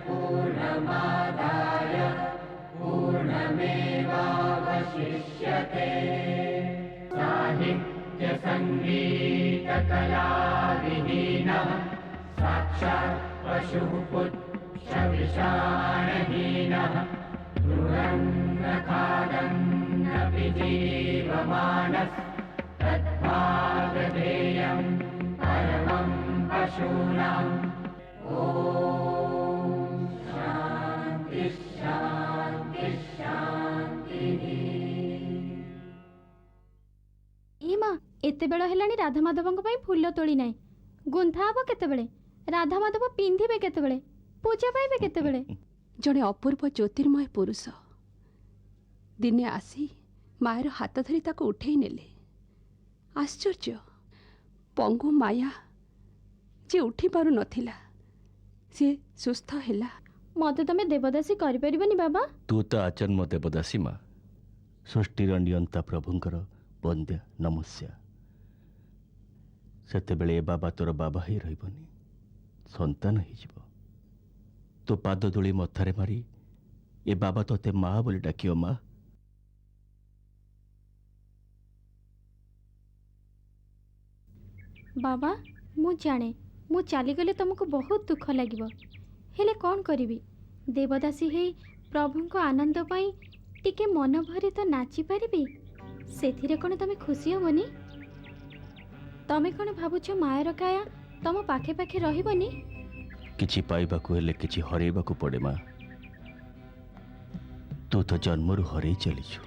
पूर्णमादाय पूर्णमेवावशिष्यते। साहित्य संगीत कला विहीनः साक्षात् पशुः पुच्छ विषाणहीनः तृणन्न खादन्नपि जीवमानः तद्भागधेयं परमं पशूनाम्। ॐ शान्ति शान्ति शान्तिः। ई माँ एते बेଳ ହେଲାଣି ରାଧା ମାଧବଙ୍କ ପାଇଁ ଫୁଲ ତୋଳି ନାହିଁ। ଗୁନ୍ଥା ହବ କେତେବେଳେ? ରାଧା ମାଧବ ପିନ୍ଧିବେ କେତେବେଳେ? ପୂଜା ପାଇବେ କେତେବେଳେ? ଜଣେ ଅପୂର୍ବ ଜ୍ୟୋତିର୍ମୟ ପୁରୁଷ ଦିନେ ଆସି ମାୟାର ହାତ ଧରି ତାକୁ ଉଠେଇ ନେଲେ। ଆଶ୍ଚର୍ଯ୍ୟ, ପଙ୍ଗୁ ମାୟା ଯେ ଉଠି ପାରୁନଥିଲା ସେ ସୁସ୍ଥ ହେଲା। ମତେ ତମେ ଦେବଦାସୀ କରିପାରିବନି ବାବା? ତୁ ତ ଆଚନ୍ମ ଦେବଦାସୀ ମା, ସୃଷ୍ଟିର ନିୟନ୍ତା ପ୍ରଭୁଙ୍କର ବନ୍ଦ୍ୟା ନମସ୍ୟା। ସେତେବେଳେ ଏ ବାବା ତୋର ବାବା ହେଇ ରହିବନି, ସନ୍ତାନ ହେଇଯିବ। ତୋ ପାଦ ଧୂଳି ମଥାରେ ମାରି ଏ ବାବା ତୋତେ ମା ବୋଲି ଡାକିବ। ମା ବାବା ମୁଁ ଜାଣେ ମୁଁ ଚାଲିଗଲେ ତମକୁ ବହୁତ ଦୁଃଖ ଲାଗିବ, ହେଲେ କ'ଣ କରିବି? ଦେବଦାସୀ ହେଇ ପ୍ରଭୁଙ୍କ ଆନନ୍ଦ ପାଇଁ ଟିକେ ମନ ଭରି ତ ନାଚିପାରିବି, ସେଥିରେ କ'ଣ ତମେ ଖୁସି ହବନି? ତମେ କ'ଣ ଭାବୁଛ ମାୟାର କାୟା ତମ ପାଖେ ପାଖେ ରହିବନି? କିଛି ପାଇବାକୁ ହେଲେ କିଛି ହରେଇବାକୁ ପଡ଼େ ମା। ତୁ ତ ଜନ୍ମରୁ ହରେଇ ଚାଲିଛୁ।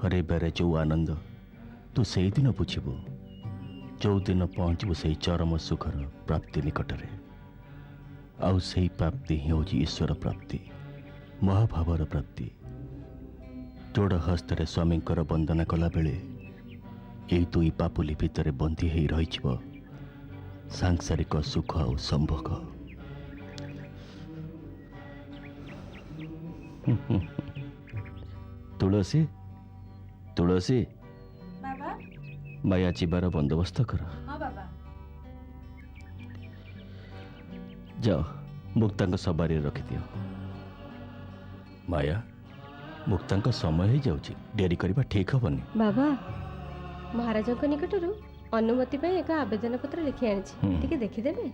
ହରେଇବାରେ ଯେଉଁ ଆନନ୍ଦ ତୁ ସେଇଦିନ ବୁଝିବୁ ଯେଉଁଦିନ ପହଞ୍ଚିବୁ ସେହି ଚରମ ସୁଖର ପ୍ରାପ୍ତି ନିକଟରେ। ଆଉ ସେହି ପ୍ରାପ୍ତି ହିଁ ହେଉଛି ଈଶ୍ୱର ପ୍ରାପ୍ତି, ମହାଭାବର ପ୍ରାପ୍ତି। ଯୋଡ଼ ହସ୍ତରେ ସ୍ୱାମୀଙ୍କର ବନ୍ଦନା କଲାବେଳେ ଏଇ ଦୁଇ ପାପୁଲି ଭିତରେ ବନ୍ଦୀ ହେଇ ରହିଯିବ ସାଂସାରିକ ସୁଖ ଆଉ ସମ୍ଭୋଗ। ତୁଳସୀ ତୁଳସୀ ମାୟା ଯିବାର ବନ୍ଦୋବସ୍ତ କର। ଯାଅ ମୁକ୍ତାଙ୍କ ସବାରିରେ ରଖିଦିଅ। ମାୟା, ମୁକ୍ତାଙ୍କ ସମୟ ହେଇଯାଉଛି, ଡେରି କରିବା ଠିକ୍ ହବନି। ବାବା, ମହାରାଜଙ୍କ ନିକଟରୁ ଅନୁମତି ପାଇଁ ଏକ ଆବେଦନ ପତ୍ର ଲେଖି ଆଣିଛି, ଟିକେ ଦେଖିଦେବେ?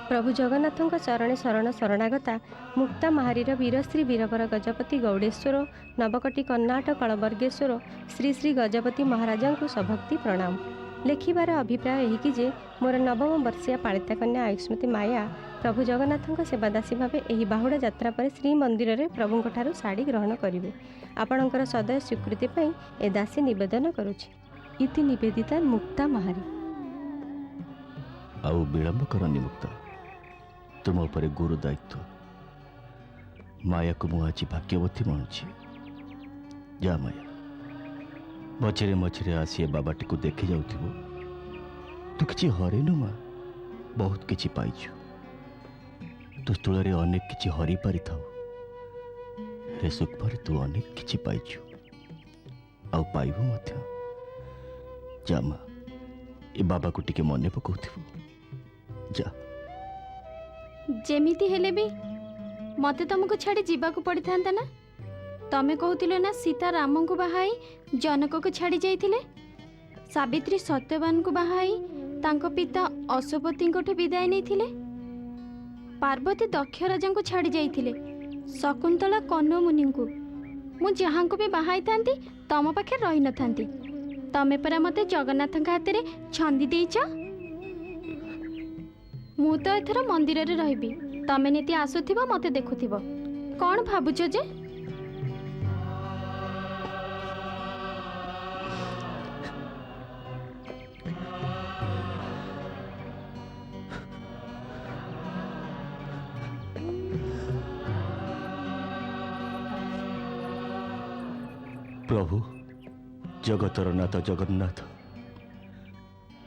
प्रभु जगन्नाथଙ୍କ चरणे शरण शरणागता मुक्ता महारीर वीरश्री वीरवर गजपति गौड़ेश्वर नवकटी कर्णाटक कलवर्गेश्वर श्री श्री गजपति महाराजा को सभक्ति प्रणाम। लेखिबार अभिप्राय यही जे मोर नवम वर्षीय पालिता कन्या आयुष्मती माया प्रभु जगन्नाथଙ୍କ सेवादासी भावे एही बाहुड़ा यात्रा पर श्रीमंदिर में प्रभुଙ୍କ ठारू साड़ी ग्रहण करिवे। आपणकर सदय स्वीकृति पई ए दासी निवेदन करुछि। इति निवेदिता मुक्ता महारी। आउ विलंब करनी मुक्ता, तुम पर गुरु दायित्व। माया को मुझे आज भाग्यवती मानुची। जा माया, मझे मझे आसी बाबाटी को देखी जाऊ। तू किसी हरेनु माँ, बहुत किसी पाइछु। तू स्थूल अनेक किसी हरी पारि थाउ, हे सुखभर तू अनेक किसी पाइछु आउ पाइबु मध्य। जा माँ, ए बाबा को टिके मने पकाउथिबु। जा। जेमिति हेले भी मते तुमको छाड़ी जीवाकू पड़ी थांता ना। तमे कहूतिलो ना सीता राम को बाहाई जनक को छाड़ी जाइथिले, सावित्री सत्यवान को बाहाई तांको पिता अशोपति विदाय नहीं, पार्वती दक्ष राजा को छाड़ी जाइथिले, शकुंतला कन्न मुनि को। मु जहां को भी बाहाई थांती तम पाखे रही न थांती। तमे परा मते जगन्नाथ हाथ में छंदी देइछ। मु तो एथर मंदिर रे रहिबी, तमे नीति आसुथिबो मते देखुथिबो। कौन भाबुछ जे? प्रभु जगतर नाथ जगन्नाथ,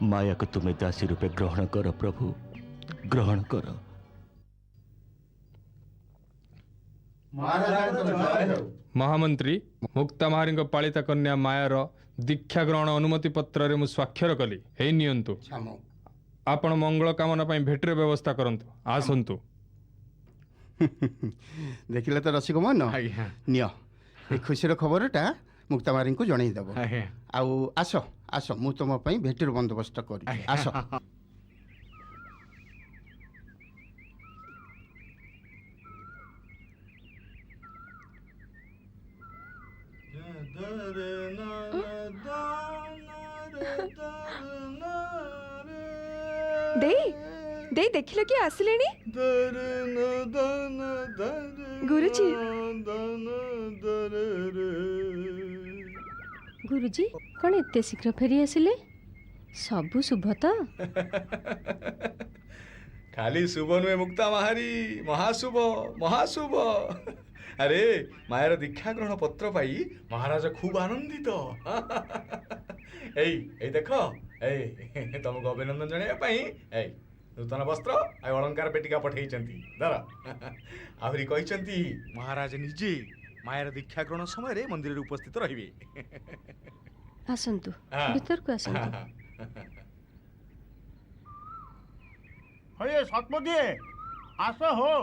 माया को तुम्हें दासी रूपे ग्रहण कर। प्रभु ग्रहण कर। महामंत्री मुक्ता महारी पालिता कन्या मायार दीक्षा ग्रहण अनुमति पत्र रे मु स्वाक्षर कली हे नियंतु आपण मंगल कामना पई भेटर व्यवस्था करंतु आसंतु देखिले तो रसिक मन निय ए खुशीर खबरटा मुक्ता मारी को जणई देबो आउ आस आस मु तुम पई भेटर बंदोबस्त करी आस दे देखिल कि आसिले गुरुजी गुरुजी कौन एते शीघ्र फेरी आसिले सबु शुभ तो खाली शुभ नुहे मुक्ता महारी महाशुभ महाशुभ अरे मायर दीक्षा ग्रहण पत्र पाई महाराज खूब आनंदित ए देख ए तुमको अभिनंदन जणाइबा पई ए नूतन वस्त्र आ अलंकार पेटिका पठेई दर आहरी कहिसंती महाराज निजे मायर दीक्षा ग्रहण समय रे मंदिर रे उपस्थित रहिबे आसंतु भीतर को आसंतु हे सतपति आस हो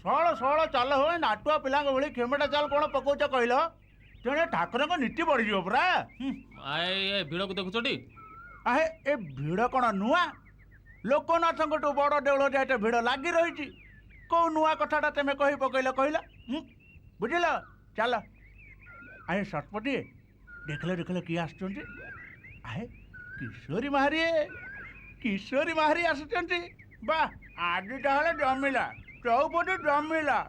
सळ सळ चाल हो नाटुआ पिला भली खेमटा चाल कौन पकौच कहल तेणे ठाकुर को नीति बढ़ी परा भिड़ को देखुछटी आहे ए भिड़ कौन नुआ लोकनाथ बड़ देउल जाए भिड़ लगी रही कौ नुआ कथाटा तेमे कही पकईल कहल बुझिल चल आहे सतपति देखल किए आए किशोरी माहारी आसुचंती बा आज ताहले जमिला चौपदी जमिला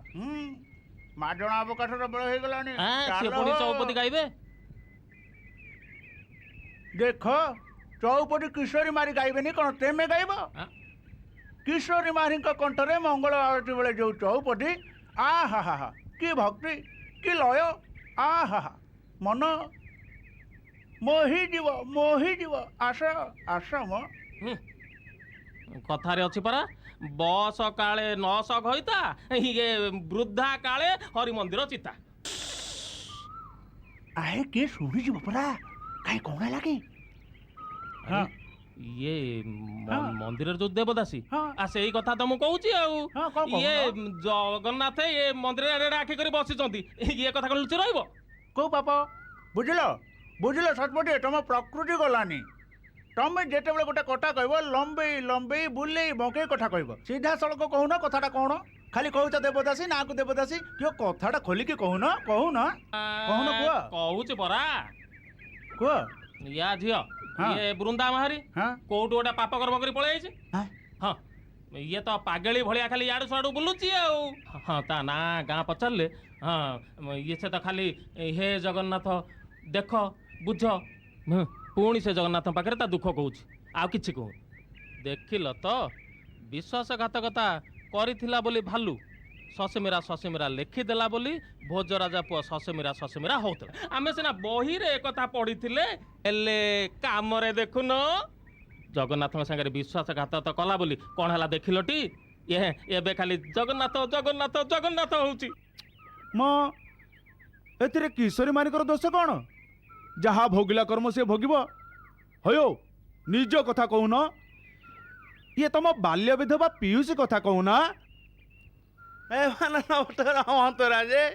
माजणा अवकाशर बेल हो गलानी चौपदी गाइबे देख चौपदी किशोरी मारी गाइबेनी कौन तेमे गाइब किशोरी मारी कंठरे मंगल आरती बेले जो चौपदी आ हा हा कि भक्ति कि लय आ हा मन मोही जीव आस आस मो कथारे अच्छी परा बस काले नस घईता ये वृद्धा काले हरि मंदिर चिता आहे के सुनी जीव परा काई कोना लागे हां ये मंदिर जो देवदासी आ सेही कथा तो मु कहूची आ ये जगन्नाथ ये मंदिर रे आखि करी बसिचंती ये कथा कोन लुचि रहइबो को पापा बुझिल सतपति तुम प्रकृति गलानी तुम जिते बड़े गोटे कथा कह लंबे लंबे बुले बंके कथा कह सीधा सड़क कहून कथाटा कौन खाली कहूच देवदासी ना को देवदासी क्यों कथाटा खोलिकी कहून कहून कहून कुह कहूची परा कुह या झियो ये बृंदा महारी कोउट गोटे पाप कर्म करी पळै आइछ हां ये तो पागेली भलिया खाली याडू साडू बुलुची हां ता ना गां पचलले हां ये से तो खाली हे जगन्नाथ देख बुझ पुणी से जगन्नाथ पाखे ता दुख कहूँ आ कि कहूँ देखिल तो विश्वासघातकता करिथिला बोली भालू ससेमिरा लिखिदेला बोली भोज राजा पुआ ससेमिरा होता आमे सिना बही रे एकथा पढ़ी काम रे देखुन जगन्नाथ संगे विश्वासघात तो कला बोली कौन है देखिलटी ये खाली जगन्नाथ जगन्नाथ जगन्नाथ होउची मो एतिरे किशोरी मानिकर दोष कौन जहा भोगिला कर्म से भोगिब हयो निज कथा कहून ये तुम बाल्य विधवा पीयूष कथा कहून राजे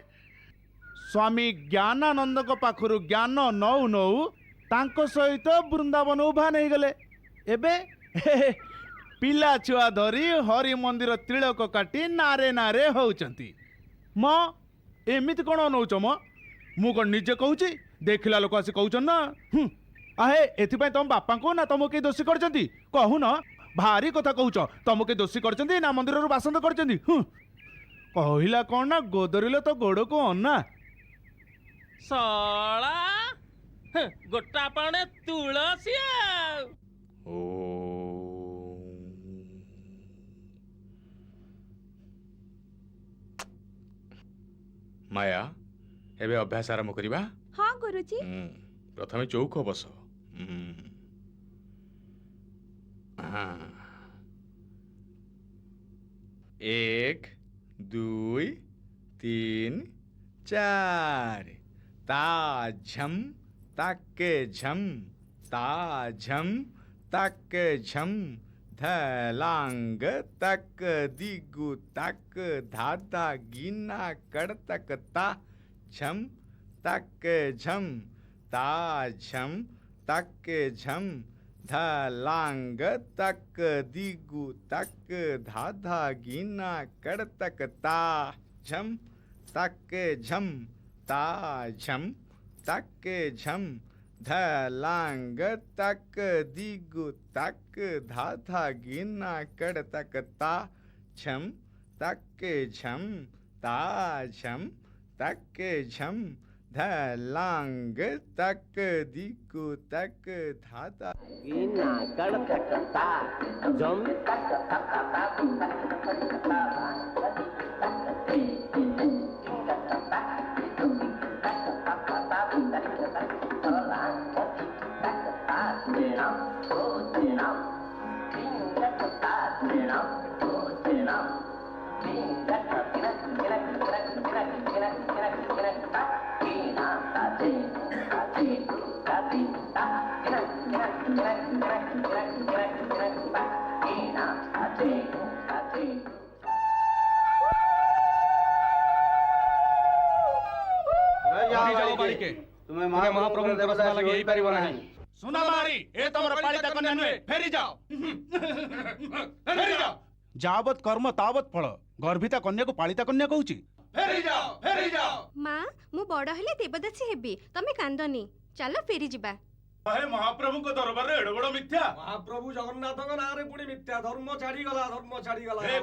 स्वामी ज्ञानानंद पाखर ज्ञान नौ नौ तांको सहित वृंदावन उभा नहीं गले एबे पिला छुआ धरी हरि मंदिर तिलक काटी नारे नारे होउचंती म एमिति कोन नौच मु कोन निजे कहूची देखिला लोक आसी कहउछन ना आहे एथिपाई तुम बापा को ना तुम के दोषी करचंती कहू न भारी कथा कहउछ तुम के दोषी करचंती ना मंदिर रु बासंद करचंती कहिला कोन ना गोदरिले तो गोड़ को अन्ना सळा गोटा पाणे तुळसिया माया एबे अभ्यास आरंभ करिबा हाँ गुरुजी प्रथमे चौक बस एक दुई 3 4 ता झम ताके झम ता झम ताके झम धलांग तक दिगु तक धाधा गिना कड़ तक ता झम तक झम ता झम तक झम धलांग तक दिगु तक धाधा गिना कड़ तक ता झम तक झम ता झम तक झम धलांग तक दिगु तक धाधा गिना कड़ तक ता झम तक झम ता झम तक झम धलांग तक दिगु तक धाधा गिना कड़ तक ता झम तुम्हें महाप्रभु दर्शन लगे यही पारिबो नाही सुना मारी ए तमर पालिता कन्या नुहे फेरी जाओ फेरी जाओ जावत कर्म तावत फल गर्भिता कन्या को पालिता कन्या कहूची फेरी जाओ माँ मु बड़ हेले देवदासी हेबी तमे कांदनी चलो फेरी जिबा हे महाप्रभु को दरबार रे एड़ बड़ मिथ्या महाप्रभु जगन्नाथ का नारे पुणी मिथ्या धर्म छाड़ी गला हे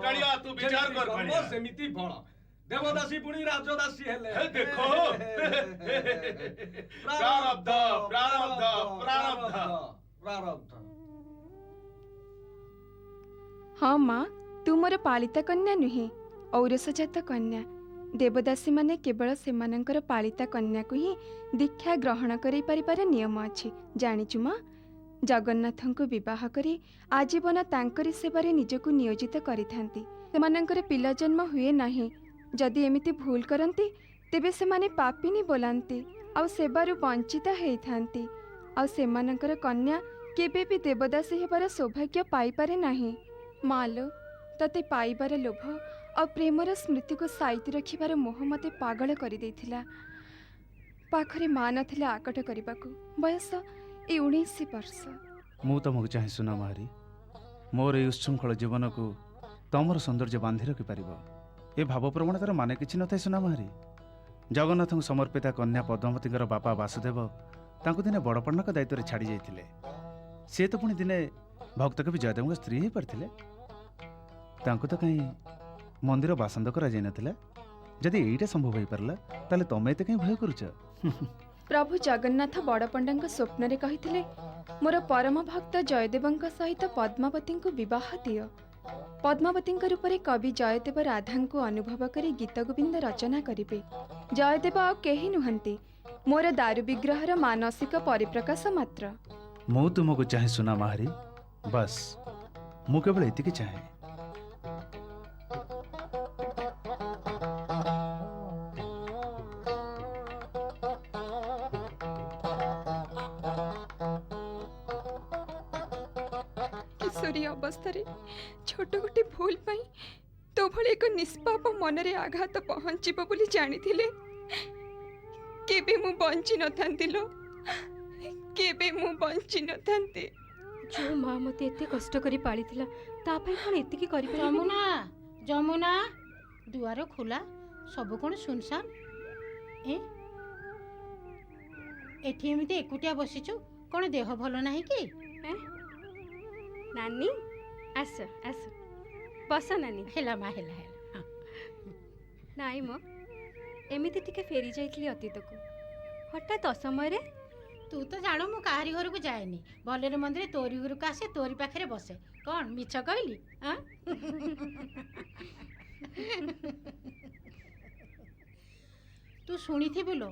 कालिया तू विचार कर धर्म सेमिति फल देवदासी पुणी राजदासी हेले हे देखो प्रारब्ध प्रारब्ध प्रारब्ध प्रारब्ध हाँ माँ तू मोर पालिता कन्या नुहे औरसजात कन्या देवदासी माने केवल सेमानंकर पालिता कन्या को ही दीक्षा ग्रहण करै परिबार नियम अछि जानिचु माँ जगन्नाथଙ୍କୁ विवाह करी आजीवन तांकरी सेवारे निजको नियोजित करिथांती सेमानंकर पिला जन्म हुए नाही जदि एमिति भूल करती तेबे सेमाने पापिनी बोलांती आउ सेवारु वंचित हेइथांती आउ सेमानंकर कन्या केबे भी देवदासी हेबार सौभाग्य पाई पारे नाही मालो तते पाइबार लोभ और प्रेमर स्मृति को साइति रखिबार मोह मते पागल करि देथिला पाखरे मां नथिला आकट करिबाकू बयस ए 19 वर्ष मु तुमको चाहे सुना मारी मोर ए उच्छृंखल जीवन को तमर सौंदर्य बांधि रखि पारिबो ए भाव प्रवणतार माने किछि नथाय सुना मारी जगन्नाथ समर्पिता कन्या पद्मावती बापा वासुदेव तांको दिने बड़पण्णक दायित्व रे छाड़ी जाइथिले से तो पुणी दिने भक्त कवि जयदेव स्त्री ही पारथिले तांको तो कहीं मंदिर बासंद करा जाय नथिला जदि एइटा संभव होई परला ताले तमे एते कहीं भय करूछ प्रभु जगन्नाथ बड़पंडा स्वप्न रे कहिथिले मोर परम भक्त जयदेवଙ୍କ सहित पद्मावती को विवाह दियो पद्मावती रूप में कवि जयदेव राधा को अनुभव करी गीत गोविंद रचना करिवे जयदेव आ केही नुहंती मोर दारु विग्रहर मानसिक परिप्रकाश मात्र मु तुमको चाहे सुना मारी बस मु केवल एतिके चाहे किशोरी अवस्था छोट गोटे भूल पाई तो भले एक निष्पाप मनरे आघात पहुंचीब बोली जानिथिले केबे मु बंची नथांती लो केबे मु बंची नथांती जो माँ मते एते कष्ट करी पाली थिला ता पई कोन एतिकी करि जमुना जमुना दुआर खोला सब कोन सुनसान ए एठी एमिते एकुटिया बसिछु कोन देह भलो नाही कि नानी आस आस बस नानी हेला मा हेला नाई मो एमिति टिके फेरी जाइतली अतीत को हठात असमय रे तू तो जानो मु काहारी घर को जाएनी भलेर मंदिर तोरी घर को आसे तोरी पाखरे बसे कौन मिछ कहली हां तू शुणी थी बोलो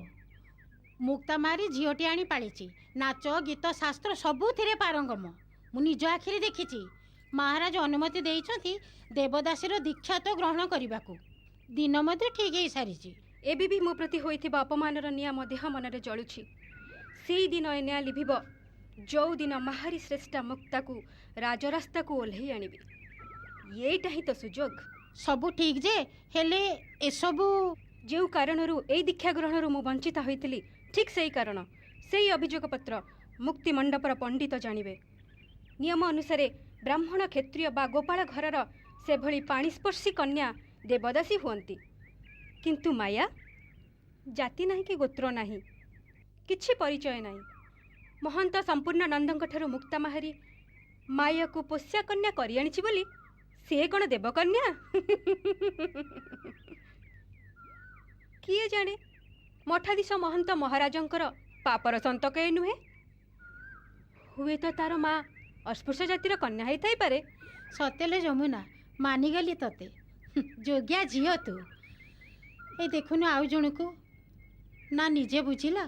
मुक्ता मारी झीटी आनी पालिची नाच गीत शास्त्र सबुथिरे पारंगम मु निज आखिरी देखिची महाराज अनुमति देइछथि देवदासीर दीक्षा तो ग्रहण करबाकू दिन मध्य ठीक हो सारी एबी भी मो प्रति होइथिबा अपमानर निया मो देह मनरे जळुछि। सेई दिन ए निया लिभिब जो दिन महारी श्रेष्ठा मुक्ता को राजरास्ता को ओल्हे आनिबी। एटा ही तो सुजोग। सबू ठीक जे हेले ए सबू जो कारणरू ए दीक्षा ग्रहणरू मु वंचित होइतिली ठीक सेई कारण सेई अभियोग पत्र मुक्ति मंडपर पंडित जानिबे। नियम अनुसार ब्राह्मण क्षत्रिय बा गोपाल घरर से भली पाणिस्पर्शी कन्या देवदासी हुअंती। किंतु माया जाति नहीं कि गोत्र नहीं, किछि परिचय नहीं। महंत संपूर्ण नंदंक ठारू मुक्ता माहारी माया को पोष्या कन्या करि आनिछि बोली से कोन देवकन्या? किए जाने मठाधीश महंत महाराजंकर पापर संतक ए नुहे। हुए तो तार माँ अस्पृश्य जातिर कन्या होई थाई पारे। सतेले जमुना मानिगली तते जोग्या झील तू। ए देखुनु आउ जन को ना निजे बुझिला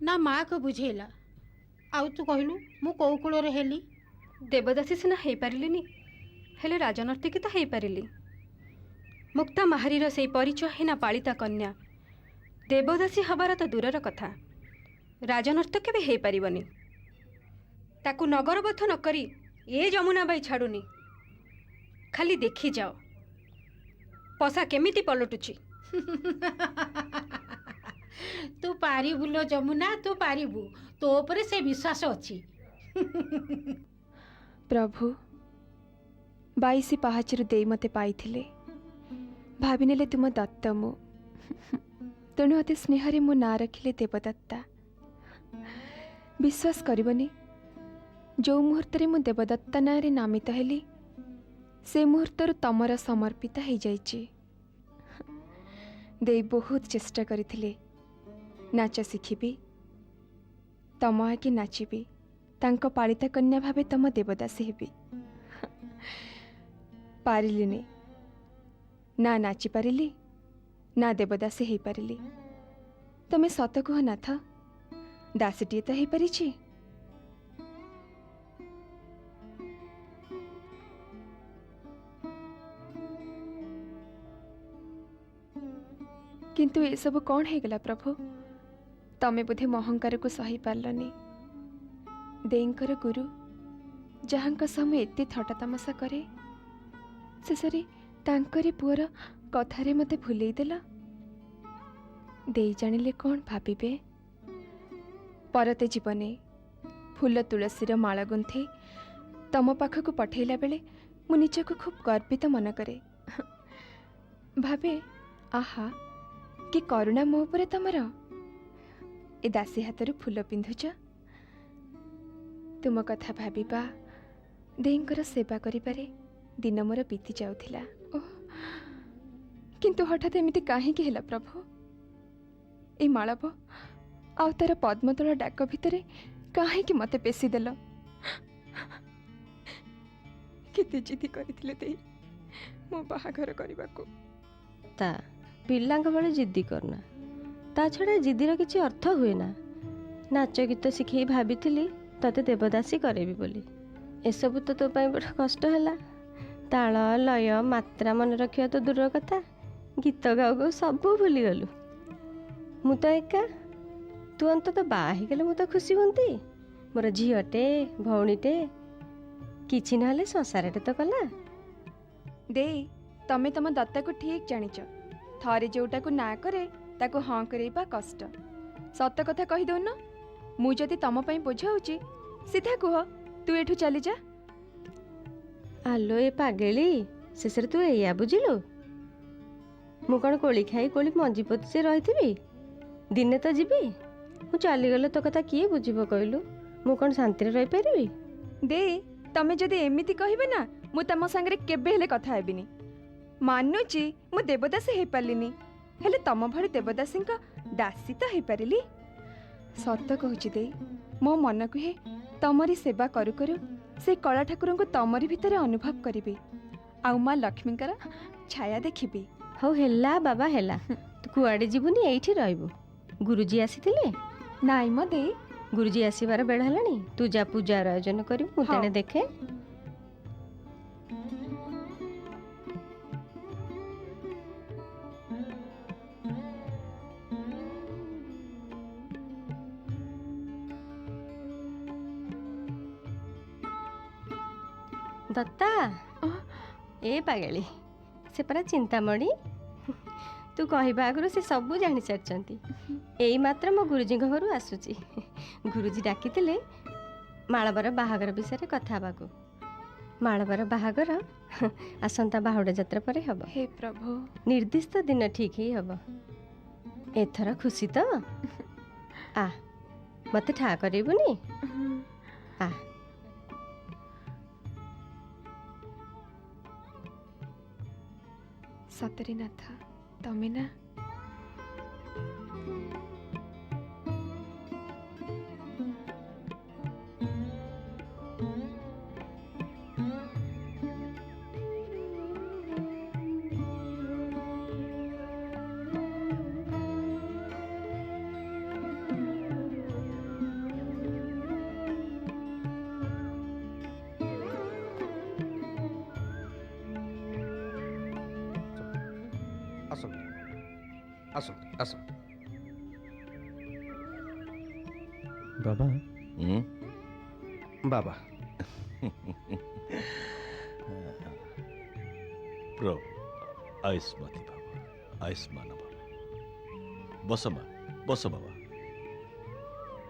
ना माँ को बुझेला। आउ तू कहलु मु कौ कूल हेली। देवदासी सिना हो पारिलिनी हेले राजनर्तिकी तो हो पारिली। मुक्ता माहारीर से परिचय हिना पालिता कन्या देवदासी हबार तो दूरर कथा राजनर्तक भी हो पारिबनी। ताकू नगरबोध न करी ए जमुना बाई छाड़ुनी। खाली देखी जाओ पसा केमिति पलटुची। तू पारिबु लो जमुना तू पारिबु तो ऊपर से विश्वास अछि। प्रभु 22 पाहाचर दे मते पाइथिले भाविनेले तुम दत्त मु तेणु अति स्नेहरे मो ना रखिले देवदत्ता। विश्वास करबनी जो मुहूर्त मु देवदत्ता ना रे नामित हेली से मुहूर्तर तमर समर्पित हो जाइछि। दे बहुत चेष्टा करथिले नाच शिखिबी तम आगे नाचिबी तांको पालिता कन्या भावे तम देवदासी हेबी। पारिलिनी ना नाची पारिली ना देवदासी हो पारिली। तमे सत कह नाथ दासीटीए तो हो पारिछि। किंतु ये सब कौन है गला प्रभु? तमे बोधे महंकार को सही पारलनी। देईंकर गुरु जहांक समय एते थटा तमाशा करे शेषरे तांकरी पुअर कथारे मते भूलेई देला। देई जानिले कौन भाबिबे? परते जीवने फूल तुलसीर माला गुंथे तम पाखक पठेला बेले मु निजको खूब गर्वित मन करे। भावे आहा कि करुणा मो उपरे तमर। ए दासी हाथरू फूल पिंधुच तुम कथा भाबिबा देईंकर सेवा करिबारे दिन मोर बीती जाउथिला। किंतु हठात एमिति काहेकि हेला प्रभु? ए माळव आउ तार पद्मतल डाक भितरे काहेकि मते पेशी देल? केते जिद्दी करथिले देई मो बाहाघर करबाको। ता पिलांक बड़े जिद्दी करना ता छड़ा जिद्दीर किसी अर्थ हुए ना। नाच गीत शिखई भाभी तते देवदासी करेबी बोली एसबू तो तो बड़ कष्ट है। ताल लय मात्रा मन रखा तो दूर कथा गीत गाऊ गाऊ सब भूली गलु। मु तो एका तू अंत बाहीगले मु तो खुशी हूँ। मोर झीटे भौणीटे किछि नहले संसारटे तो कला। दे तमे तम दत्ता को ठीक जानिच। थरे जोटा को ना करे ताको हाँ करेबा कष्ट। सत कथा कही दउन मु जदि तम पई बोझ होची सीधा कुह तू एठू चली जा। आलो ए पागेली शेष तू एया बुझिलु? मु कौन कोली खाई कोली मंजी पोती से रही दिने तो जीवी मु चलीगले तो कथा किए बुझिब कहलु? मु कौन शांति रही पारिबी? दे तमे जदि एमिति कहिबे ना मु तम संगे केबे हेले कथा हेबिनी। मानुची मु देवदासी हे पालिनी हेले तम भरी देवदासी दासी तो हे पारिली। सत कहूची दे मो मन को हे तमरी सेवा करू करू से कला ठाकुर को तमरी भितर अनुभव करी आउ माँ लक्ष्मी छाया देखी। हौ हेला बाबा हेला तू कुआडे जीवुनी एठी रहबू। गुरुजी आसीथिले? नाई म दे गुरुजी आसीबार बेड़ हलानी तू जा पूजार आयोजन करू मु तेने देखे। दत्ता ए पागली से परा चिंतामणि तू कहवा आगु से सबू जानी सारी यही मात्र मो गुरुजी घर आसूची गुरुजी डाकी मालवर बाहागर विषय कथा को मालवर बाहागर आसंता बाहुड़ा जात्रा पर हब। हे प्रभु निर्दिष्ट दिन ठीक ही हब। एथर खुशी तो आ मत ठा करबुनी आ सतरी नाथ तमे ना बाबा बाबा प्रभु आयुष्मती बाबा आयुष्मान बाबा बस बाबा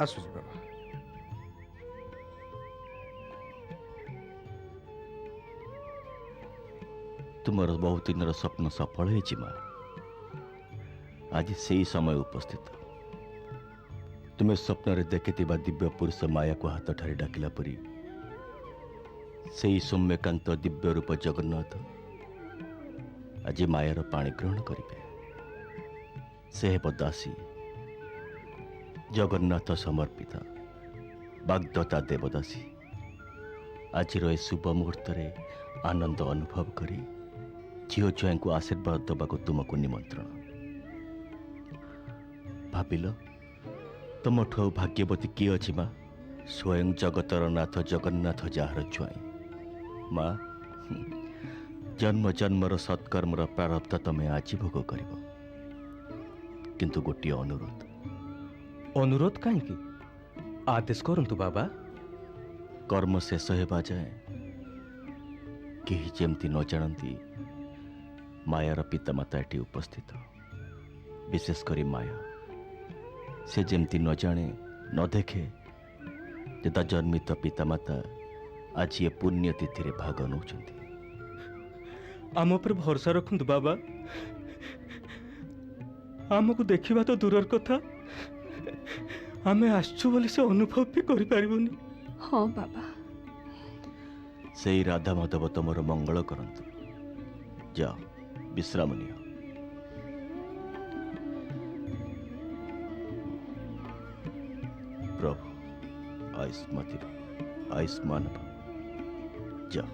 आसुची बाबा तुमर बहुत दिन स्वप्न सफल है माँ आज से समय उपस्थित तुम्हें स्वप्न देखि दिव्य पुरुष माया को हाथ ठारे डाकिला परी से सौम्यकांत दिव्य रूप जगन्नाथ आज मायार पाणी ग्रहण करेंगे से हेब दासी जगन्नाथ समर्पिता बाग्दत्ता देवदासी आज शुभ मुहूर्त आनंद अनुभव करी झील छुआ को आशीर्वाद दबा तुमको निमंत्रण भाविल तुम ठो भाग्यवती किए अच्छी माँ स्वयं जगतर नाथ जगन्नाथ जार छुआई माँ जन्म जन्मर सत्कर्मर प्रारब्ध तमें आज भोग कर किंतु गोटे अनुरोध कहीं आदेश करंतु बाबा कर्म शेष होगा जाए कहीं जमती न जानती मायार पितामाता एटी उपस्थित विशेष करी माया से जमती न जाने न देखे जे जन्मित पितामाता आज ये पुण्यतिथि रे भाग नौ आम पर भरोसा रखु बाबा आमको देखा तो दूर कथा आम आसचु बोली से अनुभव भी करें। हाँ बाबा से राधा माधव तुमर मंगल करंतु जाओ विश्राम नियो। प्रभु आयुष्मती आयुष्मान जाओ।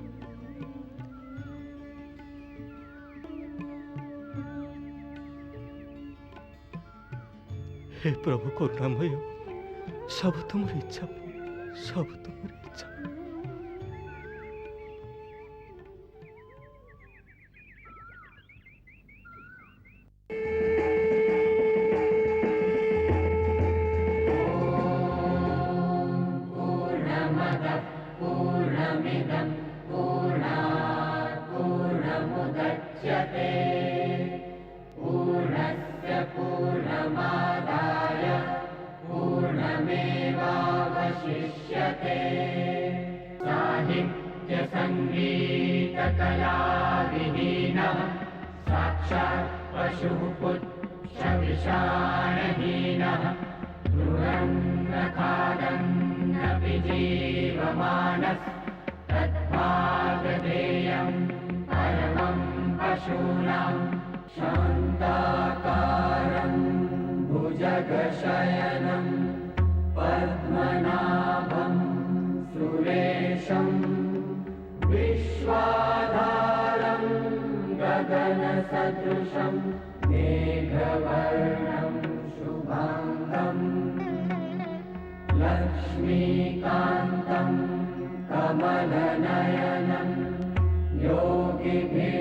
हे प्रभु करुणामय सब तुम इच्छा सब तुम इच्छा। भुजगशयनं पद्मनाभं सुरेशं विश्वाधारं गगनसदृशं मेघवर्णं शुभाङ्गं लक्ष्मीकान्तं कमलनयनं योगिभिः